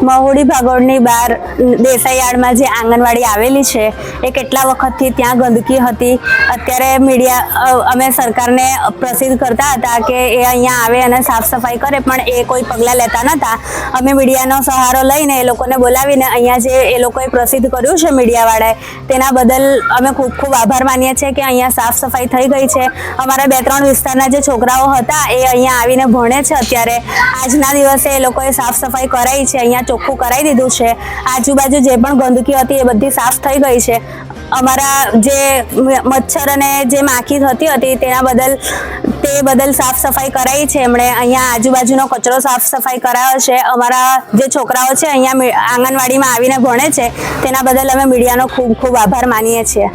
મહુડી ભાગોળની બહાર દેસાઈયાર્ડમાં જે આંગણવાડી આવેલી છે એ કેટલા વખતથી ત્યાં ગંદકી હતી। અત્યારે મીડિયા અમે સરકારને પ્રસિદ્ધ કરતા હતા કે એ અહીંયા આવે અને સાફ સફાઈ કરે, પણ એ કોઈ પગલાં લેતા નહોતા। અમે મીડિયાનો સહારો લઈને એ લોકોને બોલાવીને અહીંયા જે એ લોકોએ પ્રસિદ્ધ કર્યું છે મીડિયાવાળાએ, તેના બદલ અમે ખૂબ ખૂબ આભાર માનીએ છીએ કે અહીંયા સાફ સફાઈ થઈ ગઈ છે। અમારા 2-3 વિસ્તારના જે છોકરાઓ હતા એ અહીંયા આવીને ભણે છે। અત્યારે આજના દિવસે એ લોકોએ સાફ સફાઈ કરાઈ છે, અહીંયા ચોખ્ખું કરાવી દીધું છે। આજુબાજુ જે પણ ગંદકી હતી એ બધી સાફ થઈ ગઈ છે। અમારા જે મચ્છર અને જે માખી થતી હતી તે બદલ સાફ સફાઈ કરાઈ છે એમણે। અહીંયા આજુબાજુનો કચરો સાફ સફાઈ કરાયો છે। અમારા જે છોકરાઓ છે અહીંયા આંગણવાડીમાં આવીને ભણે છે તેના બદલ અમે મીડિયાનો ખૂબ ખૂબ આભાર માનીએ છીએ।